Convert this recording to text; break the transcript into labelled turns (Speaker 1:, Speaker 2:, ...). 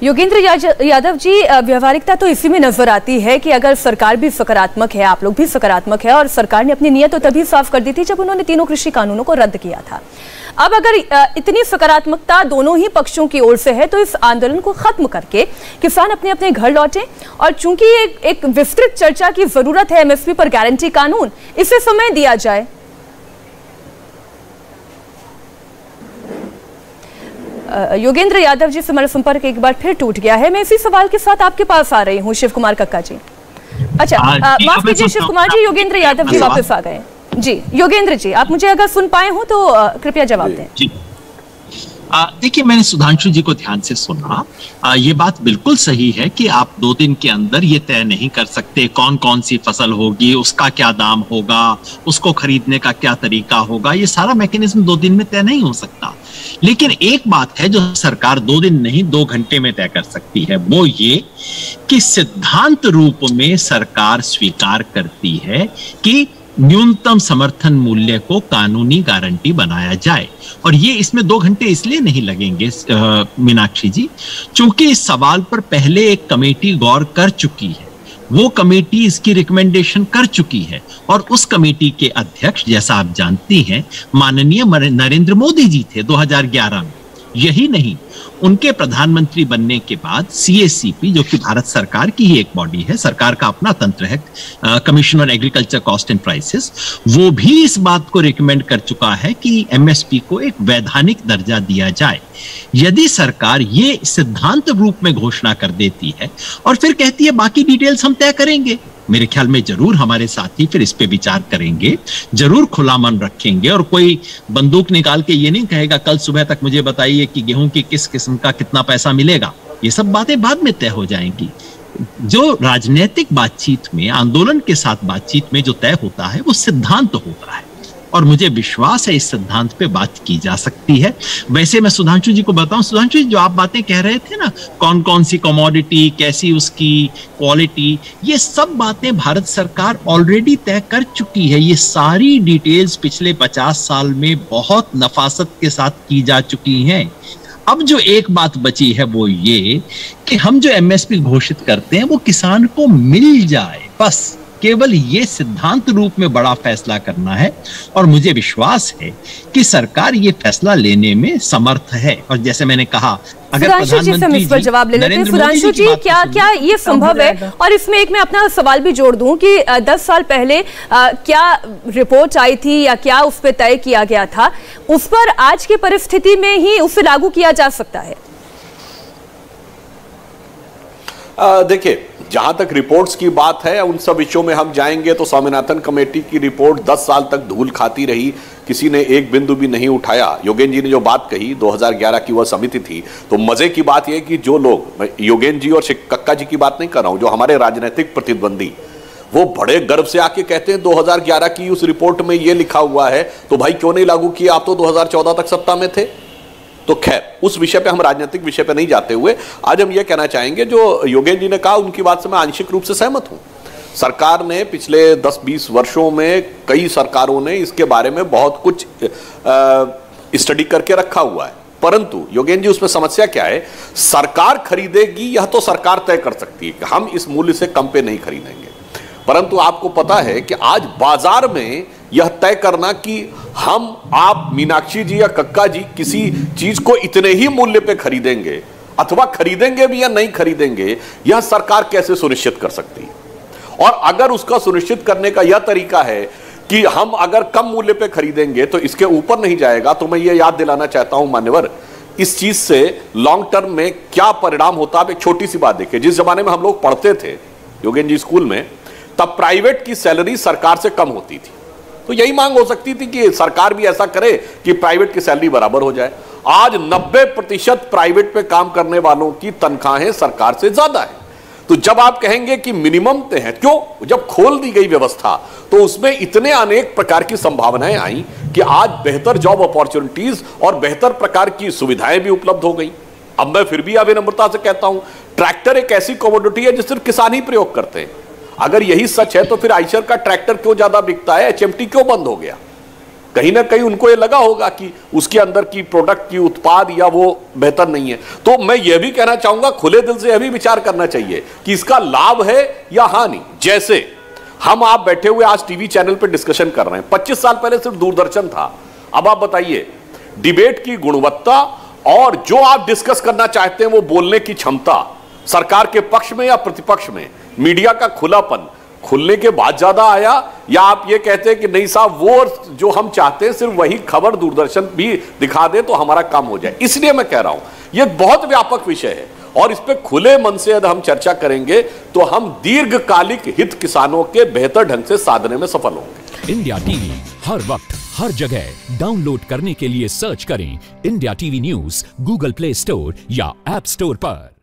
Speaker 1: योगेंद्र यादव जी, व्यवहारिकता तो इसी में नजर आती है कि अगर सरकार भी सकारात्मक है, आप लोग भी सकारात्मक है, और सरकार ने अपनी नीयत तो तभी साफ कर दी थी जब उन्होंने तीनों कृषि कानूनों को रद्द किया था। अब अगर इतनी सकारात्मकता दोनों ही पक्षों की ओर से है तो इस आंदोलन को खत्म करके किसान अपने अपने घर लौटें, और चूंकि एक विस्तृत चर्चा की जरूरत है एमएसपी पर गारंटी कानून, इसे समय दिया जाए। योगेंद्र यादव जी से हमारा संपर्क एक बार फिर टूट गया है। मैं इसी सवाल के साथ आपके पास आ रही हूँ, शिव कुमार कक्का जी। अच्छा, माफ कीजिए शिव कुमार जी, योगेंद्र यादव जी वापस आ गए। जी योगेंद्र जी, आप मुझे अगर सुन पाए हो तो कृपया जवाब दें।
Speaker 2: देखिए, मैंने सुधांशु जी को ध्यान से सुना। ये बात बिल्कुल सही है कि आप 2 दिन के अंदर ये तय नहीं कर सकते कौन कौन सी फसल होगी, उसका क्या दाम होगा, उसको खरीदने का क्या तरीका होगा। ये सारा मैकेनिज्म 2 दिन में तय नहीं हो सकता। लेकिन एक बात है जो सरकार 2 दिन नहीं 2 घंटे में तय कर सकती है, वो ये कि सिद्धांत रूप में सरकार स्वीकार करती है कि न्यूनतम समर्थन मूल्य को कानूनी गारंटी बनाया जाए। और ये इसमें 2 घंटे इसलिए नहीं लगेंगे मीनाक्षी जी, क्योंकि इस सवाल पर पहले एक कमेटी गौर कर चुकी है, वो कमेटी इसकी रिकमेंडेशन कर चुकी है, और उस कमेटी के अध्यक्ष, जैसा आप जानती हैं, माननीय नरेंद्र मोदी जी थे 2011 में। यही नहीं, उनके प्रधानमंत्री बनने के बाद CACP, जो कि भारत सरकार की ही एक बॉडी है, सरकार का अपना तंत्र है, commission on agriculture cost and prices, वो भी इस बात को रिकमेंड कर चुका है कि MSP को एक वैधानिक दर्जा दिया जाए। यदि सरकार ये सिद्धांत रूप में घोषणा कर देती है और फिर कहती है बाकी डिटेल्स हम तय करेंगे, मेरे ख्याल में जरूर हमारे साथी फिर इस पे विचार करेंगे, जरूर खुला मन रखेंगे, और कोई बंदूक निकाल के ये नहीं कहेगा कल सुबह तक मुझे बताइए कि गेहूं की किस किस्म का कितना पैसा मिलेगा। ये सब बातें बाद में तय हो जाएंगी। जो राजनीतिक बातचीत में, आंदोलन के साथ बातचीत में जो तय होता है वो सिद्धांत होता है, और मुझे विश्वास है इस सिद्धांत पे बात की जा सकती है। वैसे मैं सुधांशु जी को बताऊं, सुधांशु जी जो आप बातें कह रहे थे ना, कौन कौन सी कमोडिटी, कैसी उसकी क्वालिटी, ये सब बातें भारत सरकार ऑलरेडी तय कर चुकी है। ये सारी डिटेल्स पिछले 50 साल में बहुत नफासत के साथ की जा चुकी हैं। अब जो एक बात बची है वो ये कि हम जो MSP घोषित करते हैं वो किसान को मिल जाए, बस केवल ये सिद्धांत रूप में बड़ा फैसला करना है, और मुझे विश्वास है कि सरकार ये फैसला लेने में समर्थ है। और जैसे मैंने कहा, अगर प्रधानमंत्री जी
Speaker 1: जवाब ले लेते हैं, सुधांशु जी, क्या ये संभव है? और इसमें एक मैं अपना सवाल भी जोड़ दूं कि 10 साल पहले क्या रिपोर्ट आई थी या क्या उस पर तय किया गया था, उस पर आज की परिस्थिति में ही उसे लागू किया जा सकता है?
Speaker 3: देखिए, जहां तक रिपोर्ट्स की बात है, उन सब विषयों में हम जाएंगे तो स्वामीनाथन कमेटी की रिपोर्ट 10 साल तक धूल खाती रही, किसी ने एक बिंदु भी नहीं उठाया। योगेंद्र जी ने जो बात कही, 2011 की वह समिति थी, तो मजे की बात यह कि जो लोग, मैं योगेंद्र जी और कक्का जी की बात नहीं कर रहा हूं, जो हमारे राजनीतिक प्रतिद्वंदी, वो बड़े गर्व से आके कहते हैं 2011 की उस रिपोर्ट में यह लिखा हुआ है, तो भाई क्यों नहीं लागू किया, आप तो 2014 तक सत्ता में थे। तो खैर, उस विषय पे, हम राजनीतिक विषय पे नहीं जाते हुए आज हम ये कहना चाहेंगे, जो योगेंद्र जी ने कहा उनकी बात से मैं आंशिक रूप से सहमत हूं। सरकार ने पिछले 10-20 वर्षों में, कई सरकारों ने इसके बारे में बहुत कुछ स्टडी करके रखा हुआ है, परंतु योगेंद्र जी उसमें समस्या क्या है, सरकार खरीदेगी यह तो सरकार तय कर सकती है कि हम इस मूल्य से कम पे नहीं खरीदेंगे, परंतु आपको पता है कि आज बाजार में यह तय करना कि हम, आप, मीनाक्षी जी या कक्का जी किसी चीज को इतने ही मूल्य पे खरीदेंगे अथवा खरीदेंगे भी या नहीं खरीदेंगे, यह सरकार कैसे सुनिश्चित कर सकती है? और अगर उसका सुनिश्चित करने का यह तरीका है कि हम अगर कम मूल्य पे खरीदेंगे तो इसके ऊपर नहीं जाएगा, तो मैं ये याद दिलाना चाहता हूं मान्यवर, इस चीज से लॉन्ग टर्म में क्या परिणाम होता है। आप एक छोटी सी बात देखिए, जिस जमाने में हम लोग पढ़ते थे योगेंद्र जी स्कूल में, तब प्राइवेट की सैलरी सरकार से कम होती थी, तो यही मांग हो सकती थी कि सरकार भी ऐसा करे कि प्राइवेट की सैलरी बराबर हो जाए। आज 90% प्राइवेट पे काम करने वालों की तनख्वाहें सरकार से ज्यादा है। तो जब आप कहेंगे कि मिनिमम तय है, क्यों, जब खोल दी गई व्यवस्था तो उसमें इतने अनेक प्रकार की संभावनाएं आई कि आज बेहतर जॉब अपॉर्चुनिटीज और बेहतर प्रकार की सुविधाएं भी उपलब्ध हो गई। अब मैं फिर भी अविनम्रता से कहता हूं, ट्रैक्टर एक ऐसी कमोडिटी है जो सिर्फ किसान ही प्रयोग करते हैं। अगर यही सच है तो फिर आइशर का ट्रैक्टर क्यों ज्यादा बिकता है, HMT क्यों बंद हो गया? कहीं ना कहीं उनको ये लगा होगा कि उसके अंदर की प्रोडक्ट की उत्पाद या वो बेहतर नहीं है। तो मैं ये भी कहना चाहूंगा, खुले दिल से यह भी विचार करना चाहिए कि इसका लाभ है या हानि। जैसे हम आप बैठे हुए आज टीवी चैनल पे डिस्कशन कर रहे हैं, 25 साल पहले सिर्फ दूरदर्शन था। अब आप बताइए, डिबेट की गुणवत्ता और जो आप डिस्कस करना चाहते हैं वो बोलने की क्षमता, सरकार के पक्ष में या प्रतिपक्ष में, मीडिया का खुलापन खुलने के बाद ज्यादा आया, या आप ये कहते हैं कि नहीं साहब वो जो हम चाहते हैं सिर्फ वही खबर दूरदर्शन भी दिखा दे तो हमारा काम हो जाए। इसलिए मैं कह रहा हूं ये बहुत व्यापक विषय है और इस पे खुले मन से यदि हम चर्चा करेंगे तो हम दीर्घकालिक हित किसानों के बेहतर ढंग से साधने में सफल होंगे।
Speaker 4: इंडिया टीवी हर वक्त हर जगह डाउनलोड करने के लिए सर्च करें India TV news Google play store या ऐप स्टोर पर।